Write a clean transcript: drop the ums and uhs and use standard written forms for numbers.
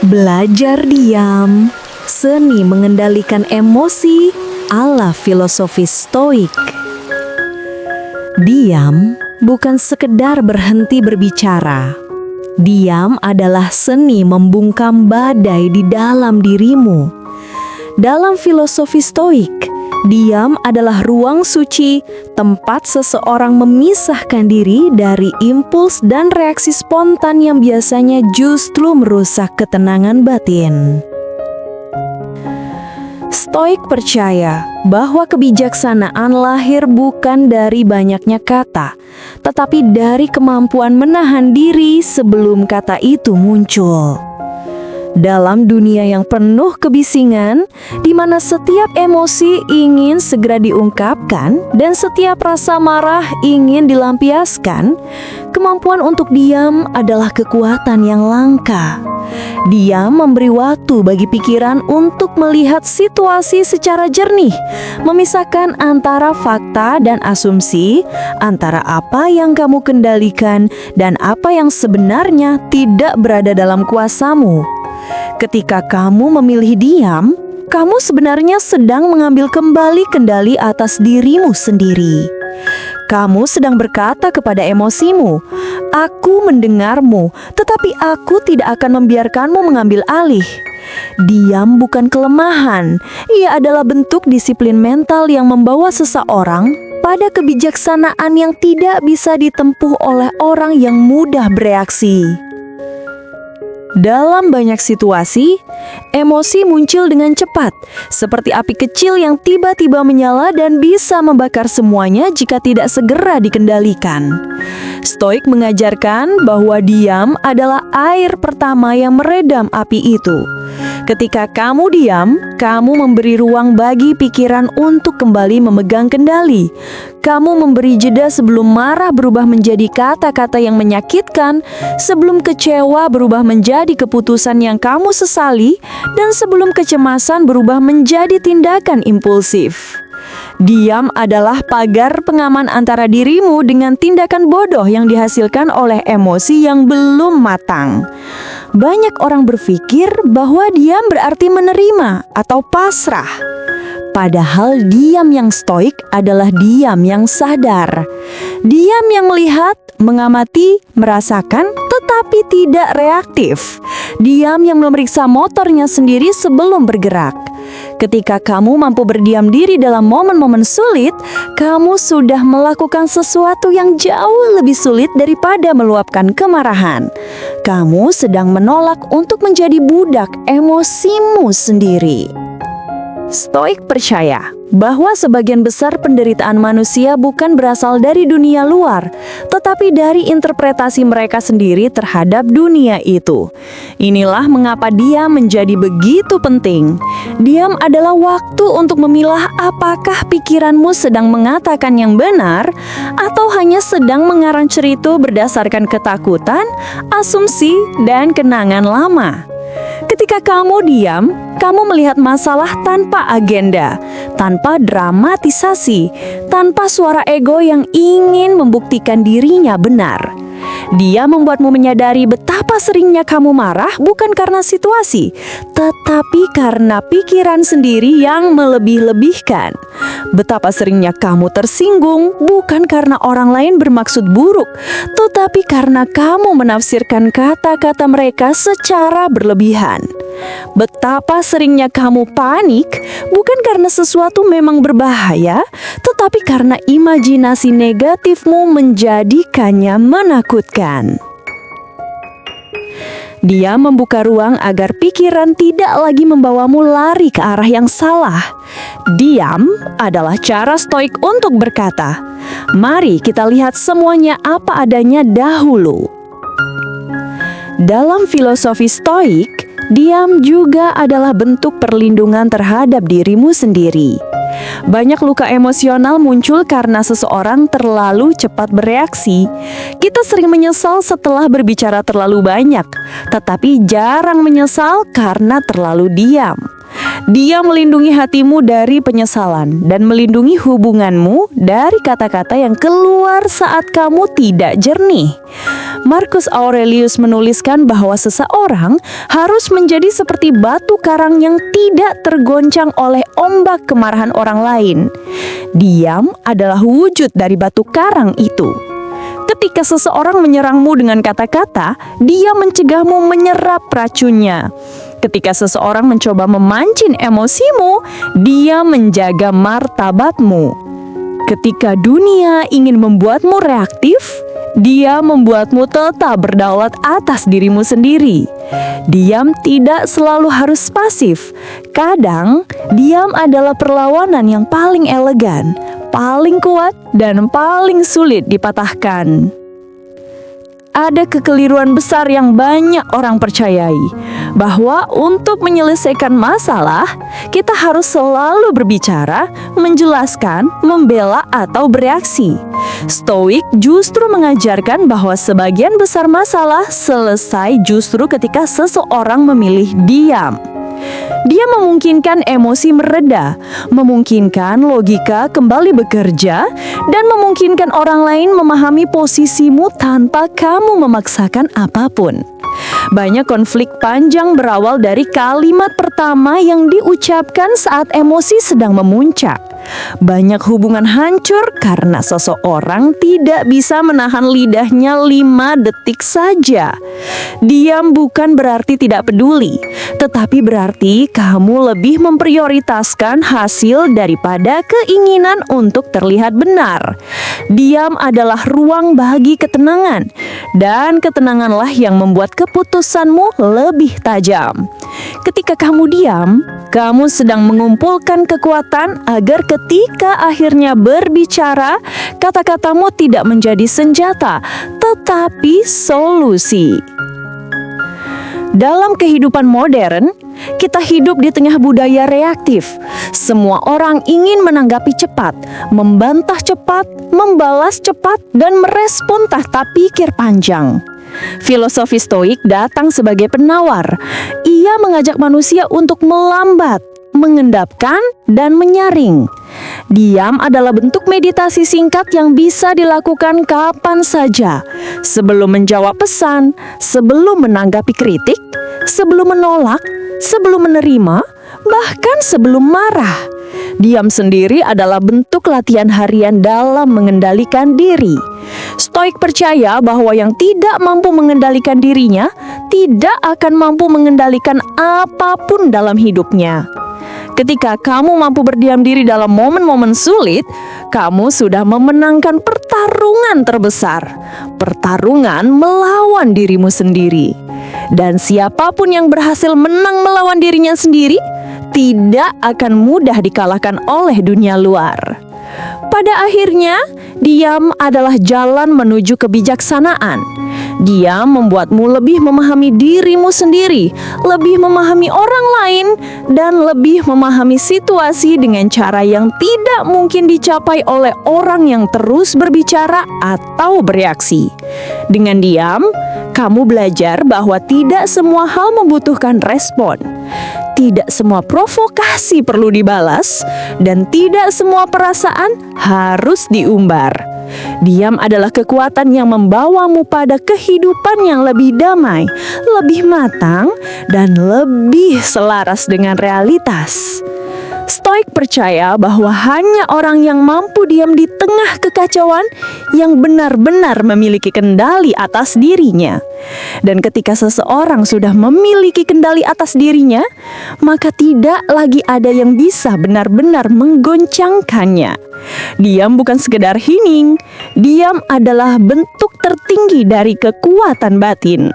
Belajar diam, seni mengendalikan emosi ala filosofi Stoik. Diam bukan sekedar berhenti berbicara. Diam adalah seni membungkam badai di dalam dirimu. Dalam filosofi Stoik, diam adalah ruang suci, tempat seseorang memisahkan diri dari impuls dan reaksi spontan yang biasanya justru merusak ketenangan batin. Stoik percaya bahwa kebijaksanaan lahir bukan dari banyaknya kata, tetapi dari kemampuan menahan diri sebelum kata itu muncul. Dalam dunia yang penuh kebisingan, di mana setiap emosi ingin segera diungkapkan dan setiap rasa marah ingin dilampiaskan, kemampuan untuk diam adalah kekuatan yang langka. Diam memberi waktu bagi pikiran untuk melihat situasi secara jernih, memisahkan antara fakta dan asumsi, antara apa yang kamu kendalikan dan apa yang sebenarnya tidak berada dalam kuasamu. Ketika kamu memilih diam, kamu sebenarnya sedang mengambil kembali kendali atas dirimu sendiri. Kamu sedang berkata kepada emosimu, "Aku mendengarmu, tetapi aku tidak akan membiarkanmu mengambil alih." Diam bukan kelemahan, ia adalah bentuk disiplin mental yang membawa seseorang pada kebijaksanaan yang tidak bisa ditempuh oleh orang yang mudah bereaksi. Dalam banyak situasi, emosi muncul dengan cepat, seperti api kecil yang tiba-tiba menyala dan bisa membakar semuanya jika tidak segera dikendalikan. Stoik mengajarkan bahwa diam adalah air pertama yang meredam api itu. Ketika kamu diam, kamu memberi ruang bagi pikiran untuk kembali memegang kendali. Kamu memberi jeda sebelum marah berubah menjadi kata-kata yang menyakitkan, sebelum kecewa berubah menjadi keputusan yang kamu sesali, dan sebelum kecemasan berubah menjadi tindakan impulsif. Diam adalah pagar pengaman antara dirimu dengan tindakan bodoh yang dihasilkan oleh emosi yang belum matang. Banyak orang berpikir bahwa diam berarti menerima atau pasrah. Padahal diam yang stoik adalah diam yang sadar. Diam yang melihat, mengamati, merasakan, tetapi tidak reaktif. Diam yang memeriksa motornya sendiri sebelum bergerak. Ketika kamu mampu berdiam diri dalam momen-momen sulit, kamu sudah melakukan sesuatu yang jauh lebih sulit daripada meluapkan kemarahan. Kamu sedang menolak untuk menjadi budak emosimu sendiri. Stoik percaya bahwa sebagian besar penderitaan manusia bukan berasal dari dunia luar, tetapi dari interpretasi mereka sendiri terhadap dunia itu. Inilah mengapa diam menjadi begitu penting. Diam adalah waktu untuk memilah apakah pikiranmu sedang mengatakan yang benar atau hanya sedang mengarang cerita berdasarkan ketakutan, asumsi, dan kenangan lama. Ketika kamu diam, kamu melihat masalah tanpa agenda, tanpa dramatisasi, tanpa suara ego yang ingin membuktikan dirinya benar. Dia membuatmu menyadari betapa seringnya kamu marah bukan karena situasi, tetapi karena pikiran sendiri yang melebih-lebihkan. Betapa seringnya kamu tersinggung bukan karena orang lain bermaksud buruk, tetapi karena kamu menafsirkan kata-kata mereka secara berlebihan. Betapa seringnya kamu panik bukan karena sesuatu memang berbahaya, tetapi karena imajinasi negatifmu menjadikannya menakutkan. Dia membuka ruang agar pikiran tidak lagi membawamu lari ke arah yang salah. Diam adalah cara stoik untuk berkata, "Mari kita lihat semuanya apa adanya dahulu." Dalam filosofi stoik, diam juga adalah bentuk perlindungan terhadap dirimu sendiri. Banyak luka emosional muncul karena seseorang terlalu cepat bereaksi. Kita sering menyesal setelah berbicara terlalu banyak, tetapi jarang menyesal karena terlalu diam. Dia melindungi hatimu dari penyesalan dan melindungi hubunganmu dari kata-kata yang keluar saat kamu tidak jernih. Marcus Aurelius menuliskan bahwa seseorang harus menjadi seperti batu karang yang tidak tergoncang oleh ombak kemarahan orang lain. Diam adalah wujud dari batu karang itu. Ketika seseorang menyerangmu dengan kata-kata, dia mencegahmu menyerap racunnya. Ketika seseorang mencoba memancing emosimu, dia menjaga martabatmu. Ketika dunia ingin membuatmu reaktif, dia membuatmu tetap berdaulat atas dirimu sendiri. Diam tidak selalu harus pasif. Kadang, diam adalah perlawanan yang paling elegan, paling kuat, dan paling sulit dipatahkan. Ada kekeliruan besar yang banyak orang percayai, bahwa untuk menyelesaikan masalah, kita harus selalu berbicara, menjelaskan, membela, atau bereaksi. Stoik justru mengajarkan bahwa sebagian besar masalah selesai justru ketika seseorang memilih diam. Dia memungkinkan emosi mereda, memungkinkan logika kembali bekerja, dan memungkinkan orang lain memahami posisimu tanpa kamu memaksakan apapun. Banyak konflik panjang berawal dari kalimat pertama yang diucapkan saat emosi sedang memuncak. Banyak hubungan hancur karena seseorang tidak bisa menahan lidahnya 5 detik saja. Diam bukan berarti tidak peduli, tetapi berarti kamu lebih memprioritaskan hasil daripada keinginan untuk terlihat benar. Diam adalah ruang bagi ketenangan, dan ketenanganlah yang membuat keputusanmu lebih tajam. Ketika kamu diam, kamu sedang mengumpulkan kekuatan agar ketika akhirnya berbicara, kata-katamu tidak menjadi senjata, tetapi solusi. Dalam kehidupan modern, kita hidup di tengah budaya reaktif. Semua orang ingin menanggapi cepat, membantah cepat, membalas cepat, dan merespon tanpa pikir panjang. Filosofi Stoik datang sebagai penawar. Ia mengajak manusia untuk melambat, mengendapkan, dan menyaring. Diam adalah bentuk meditasi singkat yang bisa dilakukan kapan saja, sebelum menjawab pesan, sebelum menanggapi kritik, sebelum menolak, sebelum menerima, bahkan sebelum marah. Diam sendiri adalah bentuk latihan harian dalam mengendalikan diri. Stoik percaya bahwa yang tidak mampu mengendalikan dirinya tidak akan mampu mengendalikan apapun dalam hidupnya. Ketika kamu mampu berdiam diri dalam momen-momen sulit, kamu sudah memenangkan pertarungan terbesar, pertarungan melawan dirimu sendiri. Dan siapapun yang berhasil menang melawan dirinya sendiri, tidak akan mudah dikalahkan oleh dunia luar. Pada akhirnya, diam adalah jalan menuju kebijaksanaan. Diam membuatmu lebih memahami dirimu sendiri, lebih memahami orang lain, dan lebih memahami situasi dengan cara yang tidak mungkin dicapai oleh orang yang terus berbicara atau bereaksi. Dengan diam, kamu belajar bahwa tidak semua hal membutuhkan respon. Tidak semua provokasi perlu dibalas, dan tidak semua perasaan harus diumbar. Diam adalah kekuatan yang membawamu pada kehidupan yang lebih damai, lebih matang, dan lebih selaras dengan realitas. Stoik percaya bahwa hanya orang yang mampu diam di tengah kekacauan yang benar-benar memiliki kendali atas dirinya. Dan ketika seseorang sudah memiliki kendali atas dirinya, maka tidak lagi ada yang bisa benar-benar menggoncangkannya. Diam bukan sekedar hening, diam adalah bentuk tertinggi dari kekuatan batin.